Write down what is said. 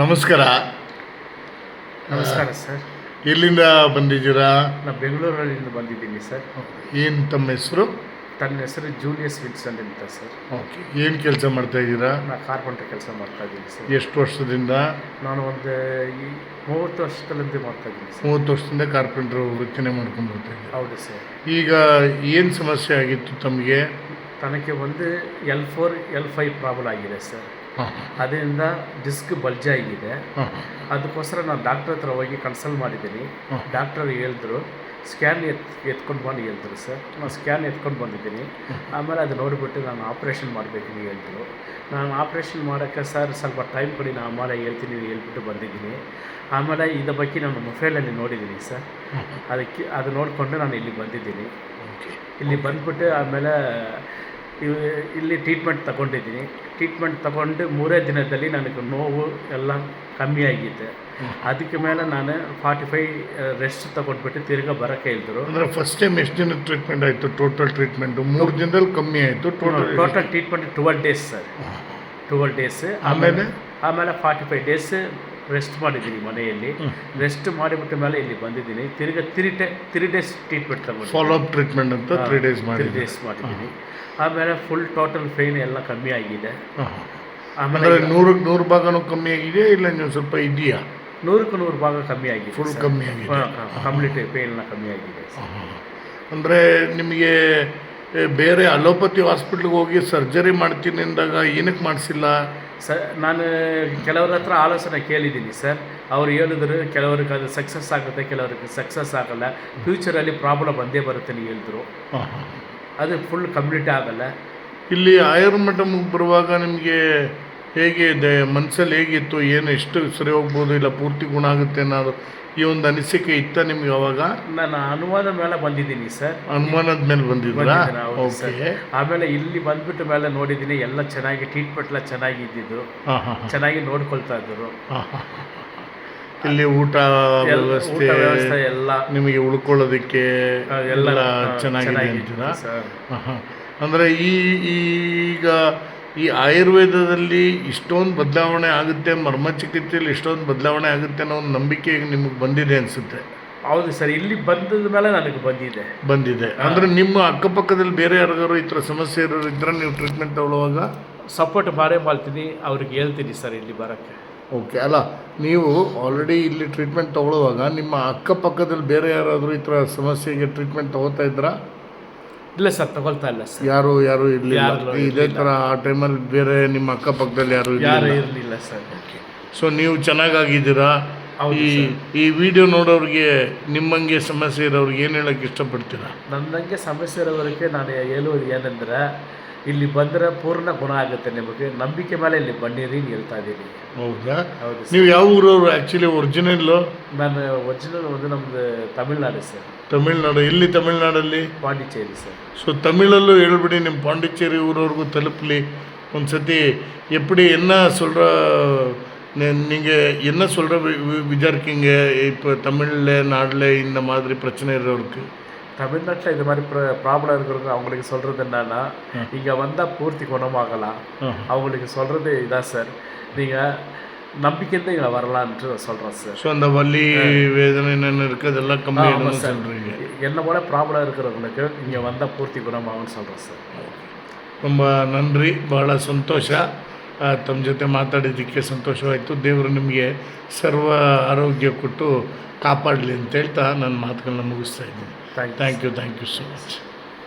ನಮಸ್ಕಾರ. ನಮಸ್ಕಾರ ಸರ್. ಎಲ್ಲಿಂದ ಬಂದಿದ್ದೀರಾ? ನಾನು ಬೆಂಗಳೂರಿನಿಂದ ಬಂದಿದ್ದೀನಿ ಸರ್. ಏನು ತಮ್ಮ ಹೆಸರು? ತನ್ನ ಹೆಸರು ಜೂಲಿಯಸ್ ವಿಲ್ಸನ್ ಅಂತ ಸರ್. ಓಕೆ. ಏನು ಕೆಲಸ ಮಾಡ್ತಾ ಇದ್ದೀರಾ? ನಾನು ಕಾರ್ಪೆಂಟರ್ ಕೆಲಸ ಮಾಡ್ತಾ ಇದ್ದೀನಿ ಸರ್. ಎಷ್ಟು ವರ್ಷದಿಂದ? ನಾನು ಒಂದು 30 ವರ್ಷಗಳಿಂದ ಮಾಡ್ತಾ ಇದ್ದೀನಿ ಸರ್. 30 ವರ್ಷದಿಂದ ಕಾರ್ಪೆಂಟ್ರು ವೃತ್ತಿನೇ ಮಾಡ್ಕೊಂಡು ಬರ್ತಾ ಇದ್ದೀರಾ? ಹೌದು ಸರ್. ಈಗ ಏನು ಸಮಸ್ಯೆ ಆಗಿತ್ತು ತಮಗೆ? ತನಗೆ ಒಂದು L4 L5 ಪ್ರಾಬ್ಲಮ್ ಆಗಿದೆ ಸರ್. ಅದರಿಂದ ಡಿಸ್ಕ್ ಬಲ್ಜ್ ಆಗಿದೆ. ಅದಕ್ಕೋಸ್ಕರ ನಾನು ಡಾಕ್ಟ್ರ್ ಹತ್ರ ಹೋಗಿ ಕನ್ಸಲ್ಟ್ ಮಾಡಿದ್ದೀನಿ. ಡಾಕ್ಟರ್ ಹೇಳಿದ್ರು ಸ್ಕ್ಯಾನ್ ಎತ್ಕೊಂಡು ಬಂದು ಹೇಳಿದ್ರು ಸರ್. ನಾನು ಸ್ಕ್ಯಾನ್ ಎತ್ಕೊಂಡು ಬಂದಿದ್ದೀನಿ. ಆಮೇಲೆ ಅದು ನೋಡಿಬಿಟ್ಟು ನಾನು ಆಪ್ರೇಷನ್ ಮಾಡಬೇಕು ಹೇಳಿದ್ರು. ನಾನು ಆಪ್ರೇಷನ್ ಮಾಡೋಕ್ಕೆ ಸರ್ ಸ್ವಲ್ಪ ಟೈಮ್ ಕೊಡಿ, ನಾನು ಆಮೇಲೆ ಹೇಳ್ತೀನಿ ಹೇಳ್ಬಿಟ್ಟು ಬಂದಿದ್ದೀನಿ. ಆಮೇಲೆ ಇದ್ರ ಬಗ್ಗೆ ನಾನು ಮೊಬೈಲಲ್ಲಿ ನೋಡಿದ್ದೀನಿ ಸರ್. ಅದು ನೋಡಿಕೊಂಡು ನಾನು ಇಲ್ಲಿ ಬಂದಿದ್ದೀನಿ. ಇಲ್ಲಿ ಬಂದ್ಬಿಟ್ಟು ಆಮೇಲೆ ಇಲ್ಲಿ ಟ್ರೀಟ್ಮೆಂಟ್ ತಗೊಂಡಿದ್ದೀನಿ. ಟ್ರೀಟ್ಮೆಂಟ್ ತಗೊಂಡು 3 ದಿನದಲ್ಲಿ ನನಗೆ ನೋವು ಎಲ್ಲ ಕಮ್ಮಿ ಆಗಿದೆ. ಅದಕ್ಕೆ ಮೇಲೆ ನಾನು 45 ರೆಸ್ಟ್ ತಗೊಂಡ್ಬಿಟ್ಟು ತಿರ್ಗಾ ಬರೋಕ್ಕೆ ಹೇಳಿದ್ರು. ಅಂದರೆ ಫಸ್ಟ್ ಟೈಮ್ ಎಷ್ಟು ದಿನ ಟ್ರೀಟ್ಮೆಂಟ್ ಆಯಿತು? ಟೋಟಲ್ ಟ್ರೀಟ್ಮೆಂಟು 3 ದಿನದಲ್ಲಿ ಕಮ್ಮಿ ಆಯಿತು. Total treatment 12 days sir. 12 days. ಆಮೇಲೆ 45 ಡೇಸ್ ರೆಸ್ಟ್ ಮಾಡಿದ್ದೀನಿ ಮನೆಯಲ್ಲಿ. ರೆಸ್ಟ್ ಮಾಡಿಬಿಟ್ಟ ಮೇಲೆ ಇಲ್ಲಿ ಬಂದಿದ್ದೀನಿ. ತಿರ್ಗಾ 3 ಡೇಸ್ ಟ್ರೀಟ್ಮೆಂಟ್ ತಗೊಂಡು ಫಾಲೋ ಅಪ್ ಟ್ರೀಟ್ಮೆಂಟ್ ಅಂತ 3 ಡೇಸ್ ಮಾಡಿದ್ದೀನಿ. ಆಮೇಲೆ ಫುಲ್ ಟೋಟಲ್ ಪೇಯ್ನ್ ಎಲ್ಲ ಕಮ್ಮಿ ಆಗಿದೆ. ಆಮೇಲೆ 100ಕ್ಕೆ 100 ಭಾಗನೂ ಕಮ್ಮಿ ಆಗಿದೆ, ಇಲ್ಲ ನೀವು ಸ್ವಲ್ಪ ಇದೆಯಾ? 100ಕ್ಕೆ 100 ಭಾಗ ಕಮ್ಮಿ ಆಗಿದೆ. ಫುಲ್ ಕಮ್ಮಿ ಆಗಿದೆ. ಕಂಪ್ಲೀಟ್ ಪೇಯ್ನ್ ಕಮ್ಮಿ ಆಗಿದೆ. ಅಂದರೆ ನಿಮಗೆ ಬೇರೆ ಅಲೋಪತಿ ಹಾಸ್ಪಿಟ್ಲಿಗೆ ಹೋಗಿ ಸರ್ಜರಿ ಮಾಡ್ತೀನಿ ಅಂದಾಗ ಏನಕ್ಕೆ ಮಾಡಿಸಿಲ್ಲ? ನಾನು ಕೆಲವ್ರ ಹತ್ರ ಆಲೋಚನೆ ಕೇಳಿದ್ದೀನಿ ಸರ್. ಅವ್ರು ಹೇಳಿದ್ರು ಕೆಲವ್ರಿಗೆ ಅದು ಸಕ್ಸಸ್ ಆಗುತ್ತೆ, ಕೆಲವ್ರಿಗೆ ಸಕ್ಸಸ್ ಆಗಲ್ಲ, ಫ್ಯೂಚರಲ್ಲಿ ಪ್ರಾಬ್ಲಮ್ ಬಂದೇ ಬರುತ್ತೆ ನೀವು ಹೇಳಿದ್ರು. ಅದು ಫುಲ್ ಕಂಪ್ಲೀಟ್ ಆಗಲ್ಲ. ಇಲ್ಲಿ ಆಯುರ್ಮಠಮ್ಗೆ ಬರುವಾಗ ನಿಮಗೆ ಹೇಗೆ ಇದೆ ಮನಸ್ಸಲ್ಲಿ ಹೇಗಿತ್ತು? ಏನು ಎಷ್ಟು ಸರಿ ಹೋಗ್ಬೋದು, ಇಲ್ಲ ಪೂರ್ತಿ ಗುಣ ಆಗುತ್ತೆ ಅನ್ನೋದು ಈ ಒಂದು ಅನಿಸಿಕೆ ಇತ್ತ ನಿಮ್ಗೆ? ಅವಾಗ ನಾನು ಅನುಮಾನದ ಮೇಲೆ ಬಂದಿದ್ದೀನಿ ಸರ್. ಅನುಮಾನದ ಮೇಲೆ ಬಂದಿದ್ದೀರಾ? ಓಕೆ. ಆಮೇಲೆ ಇಲ್ಲಿ ಬಂದ್ಬಿಟ್ಟ ಮೇಲೆ ನೋಡಿದ್ದೀನಿ ಎಲ್ಲ ಚೆನ್ನಾಗಿ ಟ್ರೀಟ್ಮೆಂಟ್ ಎಲ್ಲ ಚೆನ್ನಾಗಿದ್ದು, ಚೆನ್ನಾಗಿ ನೋಡ್ಕೊಳ್ತಾ ಇದ್ದರು. ಇಲ್ಲಿ ಊಟ ವ್ಯವಸ್ಥೆ ಎಲ್ಲ ನಿಮಗೆ ಉಳ್ಕೊಳ್ಳೋದಕ್ಕೆ ಎಲ್ಲ ಚೆನ್ನಾಗಿದೆ ಅಂತೀರಾ? ಅಂದರೆ ಈಗ ಈ ಆಯುರ್ವೇದದಲ್ಲಿ ಇಷ್ಟೊಂದು ಬದಲಾವಣೆ ಆಗುತ್ತೆ, ಮರ್ಮ ಚಿಕಿತ್ಸೆಯಲ್ಲಿ ಇಷ್ಟೊಂದು ಬದಲಾವಣೆ ಆಗುತ್ತೆ ಅನ್ನೋ ಒಂದು ನಂಬಿಕೆ ನಿಮಗೆ ಬಂದಿದೆ ಅನಿಸುತ್ತೆ. ಹೌದು ಸರ್. ಇಲ್ಲಿ ಬಂದದ ಮೇಲೆ ನನಗೆ ಬಂದಿದೆ. ಅಂದರೆ ನಿಮ್ಮ ಅಕ್ಕಪಕ್ಕದಲ್ಲಿ ಬೇರೆ ಯಾರಿಗಾರು ಈ ಥರ ಸಮಸ್ಯೆ ಇರೋರು ಇದ್ರೆ ನೀವು ಟ್ರೀಟ್ಮೆಂಟ್ ತಗೊಳ್ಳುವಾಗ ಸಪೋರ್ಟ್ ಮಾಡೇ ಮಾಡ್ತೀನಿ, ಅವ್ರಿಗೆ ಹೇಳ್ತೀನಿ ಸರ್ ಇಲ್ಲಿ ಬರೋಕ್ಕೆ. ಓಕೆ. ಅಲ್ಲ, ನೀವು ಆಲ್ರೆಡಿ ಇಲ್ಲಿ ಟ್ರೀಟ್ಮೆಂಟ್ ತೊಗೊಳ್ಳುವಾಗ ನಿಮ್ಮ ಅಕ್ಕಪಕ್ಕದಲ್ಲಿ ಬೇರೆ ಯಾರಾದರೂ ಈ ಥರ ಸಮಸ್ಯೆಗೆ ಟ್ರೀಟ್ಮೆಂಟ್ ತೊಗೋತಾ ಇದ್ರಾ? ಇಲ್ಲ ಸರ್, ತಗೊಳ್ತಾ ಇಲ್ಲ ಸರ್. ಯಾರು ಇರಲಿಲ್ಲ ಇದೇ ಥರ ಆ ಟೈಮಲ್ಲಿ? ಬೇರೆ ನಿಮ್ಮ ಅಕ್ಕಪಕ್ಕದಲ್ಲಿ ಯಾರು ಇರಲಿಲ್ಲ ಸರ್. ಸೊ ನೀವು ಚೆನ್ನಾಗಿದ್ದೀರಾ? ಈ ವಿಡಿಯೋ ನೋಡೋರಿಗೆ ನಿಮ್ಮಂಗೆ ಸಮಸ್ಯೆ ಇರೋರಿಗೆ ಏನು ಹೇಳೋಕ್ಕೆ ಇಷ್ಟಪಡ್ತೀರಾ? ನನ್ನಂಗೆ ಸಮಸ್ಯೆ ಇರೋರಿಗೆ ನಾನು ಹೇಳುವುದು ಏನಂದ್ರೆ, ಇಲ್ಲಿ ಬಂದರೆ ಪೂರ್ಣ ಗುಣ ಆಗುತ್ತೆ ನಿಮಗೆ, ನಂಬಿಕೆ ಮೇಲೆ ಇಲ್ಲಿ ಬನ್ನಿರಿ ಅಂತ ಹೇಳ್ತಾ ಇದ್ದೀನಿ. ಹೌದಾ? ನೀವು ಯಾವ ಊರವರು ಆ್ಯಕ್ಚುಲಿ? ಒರಿಜಿನಲ್ಲು ನಾನು ಒರಿಜಿನಲ್ ಒಂದು ನಮ್ಮದು ತಮಿಳ್ನಾಡು ಸರ್. ತಮಿಳ್ನಾಡು? ಎಲ್ಲಿ ತಮಿಳ್ನಾಡಲ್ಲಿ? ಪಾಂಡಿಚೇರಿ ಸರ್. ಸೊ ತಮಿಳಲ್ಲೂ ಹೇಳ್ಬಿಡಿ, ನಿಮ್ಮ ಪಾಂಡಿಚೇರಿ ಊರವ್ರಿಗೂ ತಲುಪಲಿ. ಒಂದು ಸತಿ எப்படி என்ன சொல்கிற நீங்கள் என்ன சொல்கிற விசாரிக்கிங்க இப்போ தமிழில் நாடில் இந்த மாதிரி பிரச்சனை இருக்கிறவருக்கு? தமிழ்நாட்டில் இது மாதிரி ப்ராப்ளம் இருக்கிறவங்க அவங்களுக்கு சொல்கிறது என்னன்னா, இங்கே வந்தால் பூர்த்தி குணமாகலாம். அவங்களுக்கு சொல்கிறது இதான் சார், நீங்கள் நம்பிக்கைந்து இங்கே வரலான்ட்டு சொல்கிறேன் சார். ஸோ அந்த வலி வேதனை என்னென்ன இருக்குது அதெல்லாம் கம்மி சொல்கிறீங்க. என்ன போல ப்ராப்ளம் இருக்கிறவங்களுக்கு இங்கே வந்தால் பூர்ತಿ ಗುಣமாகும்னு சொல்கிறேன் ಸರ್. ತುಂಬ ನನ್ರಿ, ಭಾಳ ಸಂತೋಷ. ತಮ್ಮ ಜೊತೆ ಮಾತಾಡಿದ್ದಕ್ಕೆ ಸಂತೋಷವಾಯಿತು. ದೇವರು ನಿಮಗೆ ಸರ್ವ ಆರೋಗ್ಯ ಕೊಟ್ಟು ಕಾಪಾಡಲಿ ಅಂತ ಹೇಳ್ತಾ ನನ್ನ ಮಾತುಗಳನ್ನ ಮುಗಿಸ್ತಾ ಇದ್ದೀನಿ. Thank you so much.